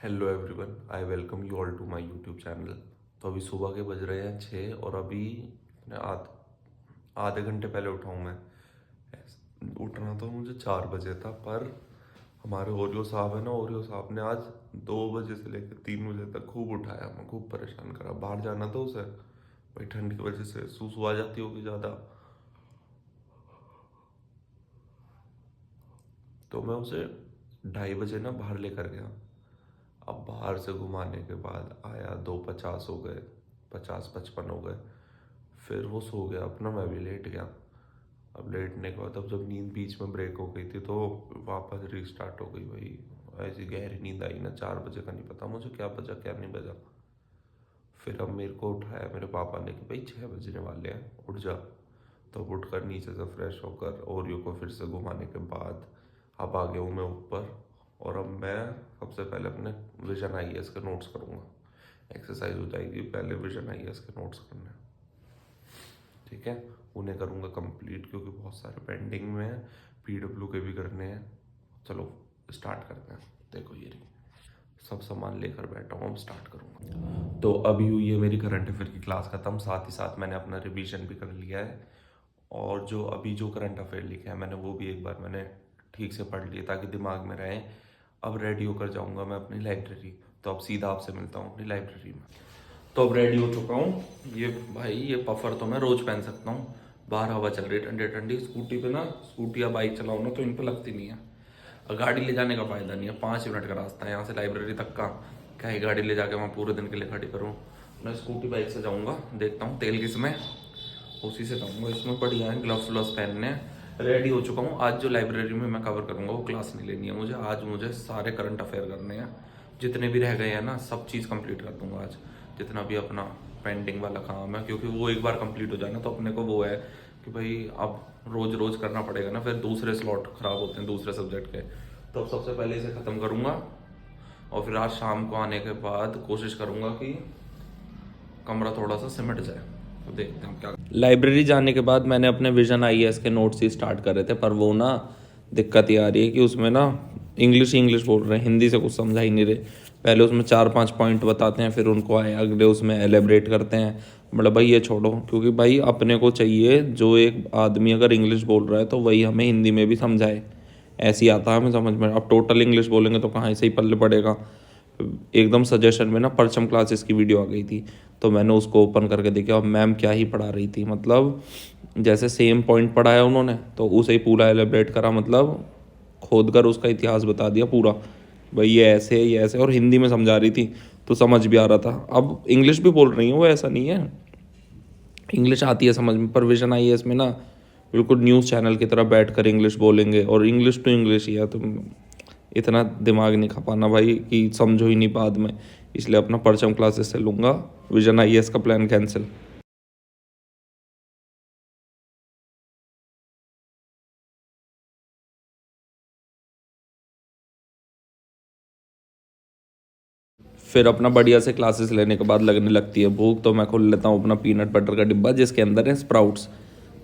Hello everyone, I welcome you all to my YouTube channel. तो अभी सुबह के बज रहे हैं 6 और अभी मैं आधे घंटे पहले उठा हूँ मैं। उठना तो मुझे 4 बजे था, पर हमारे ओरियो साहब है ना, ओरियो साहब ने आज 2 बजे से लेकर 3 बजे तक खूब उठाया, मैं खूब परेशान करा। बाहर जाना था उसे, भाई ठंड की वजह से सूसू आ जाती होगी ज़्यादा, तो मैं उसे 2:30 बजे ना बाहर लेकर गया। अब बाहर से घुमाने के बाद आया, 2:50 हो गए, 50-55 हो गए, फिर वो सो गया अपना, मैं भी लेट गया। अब लेटने के बाद अब जब नींद बीच में ब्रेक हो गई थी तो वापस रीस्टार्ट हो गई भाई। ऐसी गहरी नींद आई ना, 4 बजे का नहीं पता मुझे क्या बजा क्या नहीं बजा। फिर अब मेरे को उठाया मेरे पापा ने कि भाई 6 बजने वाले हैं, उठ जा। तो अब उठकर नीचे से फ्रेश होकर ओरियो को फिर से घुमाने के बाद अब आ गया हूँ मैं ऊपर। और अब मैं सबसे पहले अपने विजन आईएएस के नोट्स करूँगा। एक्सरसाइज हो जाएगी, पहले विजन आईएएस के नोट्स करने हैं, ठीक है। उन्हें करूँगा कंप्लीट क्योंकि बहुत सारे पेंडिंग में हैं, पीडब्ल्यू के भी करने हैं। चलो स्टार्ट करते हैं। देखो ये रही, सब सामान लेकर बैठा हूँ, अब स्टार्ट करूँगा। तो अभी हुई है मेरी करंट अफेयर की क्लास ख़त्म, साथ ही साथ मैंने अपना रिवीजन भी कर लिया है। और जो करंट अफेयर लिखे हैं मैंने, वो भी एक बार मैंने ठीक से पढ़ लिए ताकि दिमाग में रहे। अब रेडी होकर जाऊंगा मैं अपनी लाइब्रेरी। तो अब सीधा आपसे मिलता हूँ अपनी लाइब्रेरी में। तो अब रेडी हो चुका हूँ। ये भाई ये पफर तो मैं रोज़ पहन सकता हूँ, बाहर हवा चल रही है ठंडी ठंडी। स्कूटी पे ना, स्कूटी या बाइक चलाओ ना तो इन पर लगती नहीं है। और गाड़ी ले जाने का फ़ायदा नहीं है, 5 मिनट का रास्ता है यहाँ से लाइब्रेरी तक का। क्या ही गाड़ी ले जाके मैं पूरे दिन के लिए खड़ी करूँ। मैं स्कूटी बाइक से जाऊँगा, देखता हूँ तेल किसमें, उसी से जाऊँगा। इसमें बढ़िया है, ग्लव्स व्लव्स पहनने हैं। रेडी हो चुका हूँ। आज जो लाइब्रेरी में मैं कवर करूँगा वो क्लास नहीं लेनी है मुझे। आज मुझे सारे करंट अफेयर करने हैं, जितने भी रह गए हैं ना सब चीज़ कंप्लीट कर दूंगा आज। जितना भी अपना पेंडिंग वाला काम है, क्योंकि वो एक बार कंप्लीट हो जाए ना तो अपने को वो है कि भाई अब रोज रोज करना पड़ेगा ना, फिर दूसरे स्लॉट खराब होते हैं दूसरे सब्जेक्ट के। तो अब सबसे पहले इसे ख़त्म करूँगा और फिर आज शाम को आने के बाद कोशिश करूँगा कि कमरा थोड़ा सा सिमट जाए। तो देखते हैं क्या। लाइब्रेरी जाने के बाद मैंने अपने विजन आईएएस के नोट्स ही स्टार्ट कर रहे थे, पर वो ना दिक्कत ये आ रही है कि उसमें ना इंग्लिश इंग्लिश बोल रहे हैं, हिंदी से कुछ समझा ही नहीं रहे। पहले उसमें 4-5 पॉइंट बताते हैं, फिर उनको आए अगले उसमें एलेबरेट करते हैं। मतलब भाई ये छोड़ो, क्योंकि भाई अपने को चाहिए जो एक आदमी अगर इंग्लिश बोल रहा है तो वही हमें हिंदी में भी समझाए। ऐसी आता है हमें समझ में। अब टोटल इंग्लिश बोलेंगे तो कहाँ से ही पल्ले पड़ेगा। एकदम सजेशन में ना परचम क्लासेस की वीडियो आ गई थी, तो मैंने उसको ओपन करके देखा और मैम क्या ही पढ़ा रही थी। मतलब जैसे सेम पॉइंट पढ़ाया उन्होंने तो उसे ही पूरा एलेबरेट करा, मतलब खोद कर उसका इतिहास बता दिया पूरा। भाई ये ऐसे है, ये ऐसे, और हिंदी में समझा रही थी तो समझ भी आ रहा था। अब इंग्लिश भी बोल रही है वो, ऐसा नहीं है, इंग्लिश आती है समझ में। पर विजन आईएएस में ना बिल्कुल न्यूज़ चैनल की तरह बैठ कर इंग्लिश बोलेंगे, और इंग्लिश टू इंग्लिश ही है, तो इतना दिमाग नहीं खपाना भाई कि समझो ही नहीं बाद में। इसलिए अपना परचम क्लासेस से लूँगा, विजन आईएएस का प्लान कैंसिल। फिर अपना बढ़िया से क्लासेस लेने के बाद लगने लगती है भूख, तो मैं खोल लेता हूँ अपना पीनट बटर का डिब्बा जिसके अंदर है स्प्राउट्स।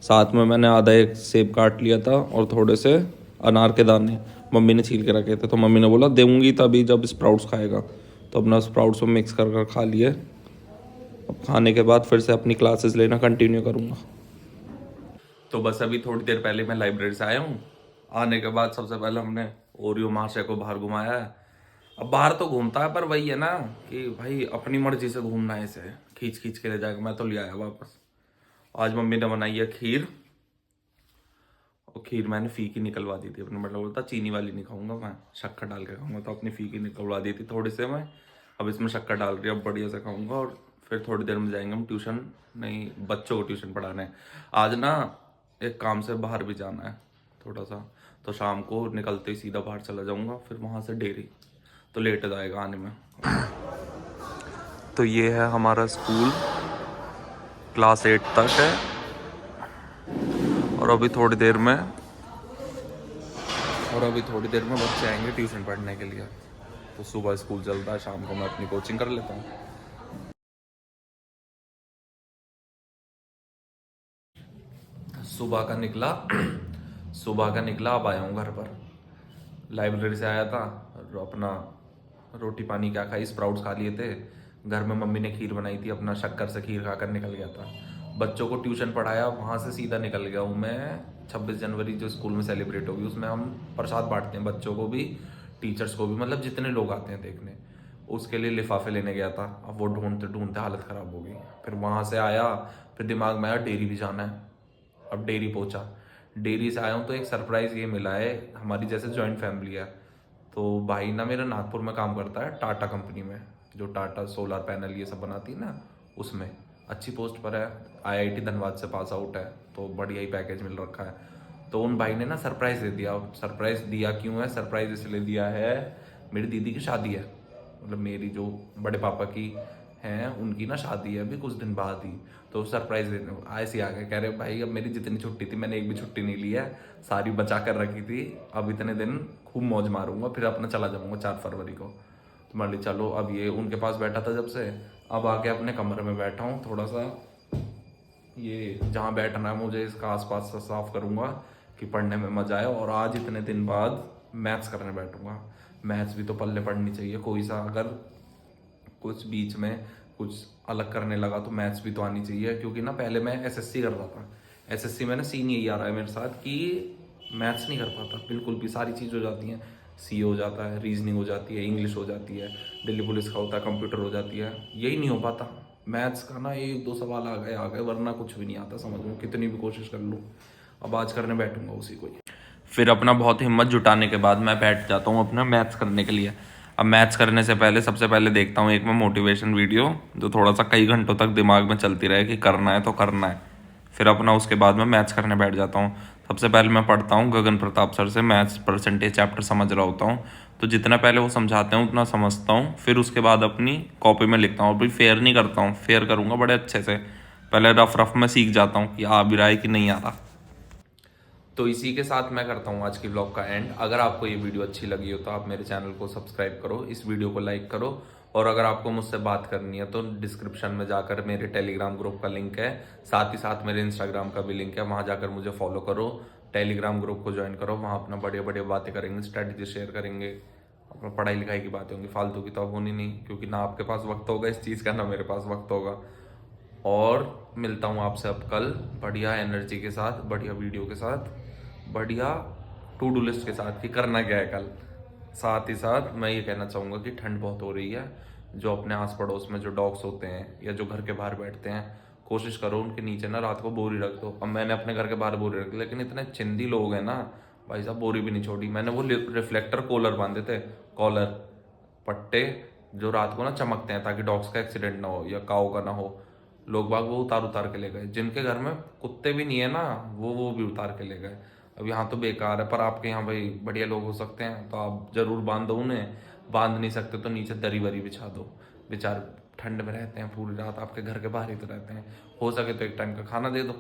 साथ में मैंने आधा एक सेब काट लिया था और थोड़े से अनार के दाने मम्मी ने छील के रखे थे, तो मम्मी ने बोला दूंगी तभी जब स्प्राउट्स खाएगा। तो अपना स्प्राउट्स में मिक्स कर कर खा लिए। अब खाने के बाद फिर से अपनी क्लासेस लेना कंटिन्यू करूँगा। तो बस अभी थोड़ी देर पहले मैं लाइब्रेरी से आया हूँ। आने के बाद सबसे पहले हमने ओरियो महाशय को बाहर घुमाया है। अब बाहर तो घूमता है, पर वही है ना कि भाई अपनी मर्जी से घूमना है, इसे खींच खींच के ले जाएगा। मैं तो ले आया वापस। आज मम्मी ने बनाई है खीर, और खीर मैंने फीकी निकलवा दी थी अपने, मतलब बोलता चीनी वाली नहीं खाऊंगा मैं, शक्कर डाल के खाऊंगा, तो अपनी फीकी निकलवा दी थी थोड़ी से मैं। अब इसमें शक्कर डाल रही है, अब बढ़िया से खाऊंगा। और फिर थोड़ी देर में जाएंगे हम ट्यूशन, नहीं बच्चों को ट्यूशन पढ़ाने। आज ना एक काम से बाहर भी जाना है थोड़ा सा, तो शाम को निकलते ही सीधा बाहर चला जाऊंगा, फिर वहाँ से डेयरी, तो लेट हो जाएगा आने में। तो ये है हमारा स्कूल, क्लास 8 तक है। और अभी थोड़ी देर में बच्चे आएंगे ट्यूशन पढ़ने के लिए। तो सुबह स्कूल चलता है, शाम को मैं अपनी कोचिंग कर लेता हूँ। सुबह का निकला सुबह का निकला, अब आया हूँ घर पर। लाइब्रेरी से आया था और अपना रोटी पानी क्या खाई, स्प्राउट्स खा लिए थे। घर में मम्मी ने खीर बनाई थी, अपना शक्कर से खीर खाकर निकल गया था। बच्चों को ट्यूशन पढ़ाया, वहाँ से सीधा निकल गया हूँ मैं। 26 जनवरी जो स्कूल में सेलिब्रेट होगी उसमें हम प्रसाद बांटते हैं, बच्चों को भी टीचर्स को भी, मतलब जितने लोग आते हैं देखने। उसके लिए लिफाफे लेने गया था, अब वो ढूंढते ढूंढते हालत ख़राब हो गई। फिर वहाँ से आया, फिर दिमाग में आया डेयरी भी जाना है। अब डेयरी पहुंचा, डेयरी से आया हूँ तो एक सरप्राइज़ ये मिला है, हमारी जैसे जॉइंट फैमिली है। तो भाई ना मेरा नागपुर में काम करता है टाटा कंपनी में, जो टाटा सोलर पैनल ये सब बनाती है ना, उसमें अच्छी पोस्ट पर है। आईआईटी धनबाद से पास आउट है, तो बढ़िया ही पैकेज मिल रखा है। तो उन भाई ने ना सरप्राइज़ दे दिया। सरप्राइज़ दिया क्यों है? सरप्राइज़ इसलिए दिया है, मेरी दीदी की शादी है, मतलब मेरी जो बड़े पापा की हैं उनकी ना शादी है अभी कुछ दिन बाद ही। तो सरप्राइज देने ऐसे आ गए, कह रहे भाई अब मेरी जितनी छुट्टी थी मैंने एक भी छुट्टी नहीं ली है, सारी बचा कर रखी थी, अब इतने दिन खूब मौज मारूंगा, फिर अपना चला जाऊंगा 4 फरवरी को। तो मान ली चलो, अब ये उनके पास बैठा था जब से, अब आके अपने कमरे में बैठा हूँ, थोड़ा सा ये जहाँ बैठना है मुझे इसका आसपास से साफ करूँगा कि पढ़ने में मजा आए। और आज इतने दिन बाद मैथ्स करने बैठूंगा। मैथ्स भी तो पल्ले पढ़नी चाहिए कोई सा, अगर कुछ बीच में कुछ अलग करने लगा तो मैथ्स भी तो आनी चाहिए। क्योंकि ना पहले मैं एसएससी कर रहा था, एसएससी में ना सीन यही आ रहा है मेरे साथ कि मैथ्स नहीं कर पाता बिल्कुल भी, सारी चीज़ हो जाती हैं, सी हो जाता है, रीजनिंग हो जाती है, इंग्लिश हो जाती है, दिल्ली पुलिस का होता है, कंप्यूटर हो जाती है, यही नहीं हो पाता। मैथ्स का ना एक दो सवाल आ गए, वरना कुछ भी नहीं आता समझ में, कितनी भी कोशिश कर लूँ। अब आज करने बैठूंगा उसी को ही। फिर अपना बहुत हिम्मत जुटाने के बाद मैं बैठ जाता हूँ अपना मैथ्स करने के लिए। अब मैथ्स करने से पहले सबसे पहले देखता हूँ एक मैं मोटिवेशन वीडियो, जो थोड़ा सा कई घंटों तक दिमाग में चलती रहे कि करना है तो करना है। फिर अपना उसके बाद मैं मैथ्स करने बैठ जाता हूँ। सबसे पहले मैं पढ़ता हूँ गगन प्रताप सर से, मैथ्स परसेंटेज चैप्टर समझ रहा होता हूँ, तो जितना पहले वो समझाते हैं उतना समझता हूँ। फिर उसके बाद अपनी कॉपी में लिखता हूँ। अभी फेयर नहीं करता हूँ, फेयर करूँगा बड़े अच्छे से, पहले रफ रफ में सीख जाता हूँ कि आ भी रहा है कि नहीं आ रहा। तो इसी के साथ मैं करता हूँ आज की ब्लॉग का एंड। अगर आपको ये वीडियो अच्छी लगी हो तो आप मेरे चैनल को सब्सक्राइब करो, इस वीडियो को लाइक करो, और अगर आपको मुझसे बात करनी है तो डिस्क्रिप्शन में जाकर मेरे टेलीग्राम ग्रुप का लिंक है, साथ ही साथ मेरे इंस्टाग्राम का भी लिंक है, वहाँ जाकर मुझे फॉलो करो, टेलीग्राम ग्रुप को ज्वाइन करो, वहाँ अपना बढ़िया बढ़िया बातें करेंगे, स्ट्रैटेजी शेयर करेंगे, अपना पढ़ाई लिखाई की बातें होंगी, फालतू की तो अब होनी नहीं, क्योंकि ना आपके पास वक्त होगा इस चीज़ का, ना मेरे पास वक्त होगा। और मिलता हूँ आपसे अब कल बढ़िया एनर्जी के साथ, बढ़िया वीडियो के साथ, बढ़िया टू डू लिस्ट के साथ कि करना क्या है कल। साथ ही साथ मैं ये कहना चाहूँगा कि ठंड बहुत हो रही है, जो अपने आस पड़ोस में जो डॉग्स होते हैं या जो घर के बाहर बैठते हैं, कोशिश करो उनके नीचे ना रात को बोरी रख दो। अब मैंने अपने घर के बाहर बोरी रख दी, लेकिन इतने चिंदी लोग हैं ना भाई साहब, बोरी भी नहीं छोड़ी। मैंने वो रिफ्लेक्टर कॉलर बांधे थे, कॉलर पट्टे जो रात को ना चमकते हैं ताकि डॉग्स का एक्सीडेंट ना हो या काऊ का ना हो। लोग बाग वो उतार उतार के ले गए, जिनके घर में कुत्ते भी नहीं है ना वो भी उतार के ले गए। अब यहाँ तो बेकार है, पर आपके यहाँ भाई बढ़िया लोग हो सकते हैं तो आप जरूर बांध दो उन्हें, बांध नहीं सकते तो नीचे दरी वरी बिछा दो। बेचारे ठंड में रहते हैं पूरी रात, आपके घर के बाहर ही तो रहते हैं, हो सके तो एक टाइम का खाना दे दो।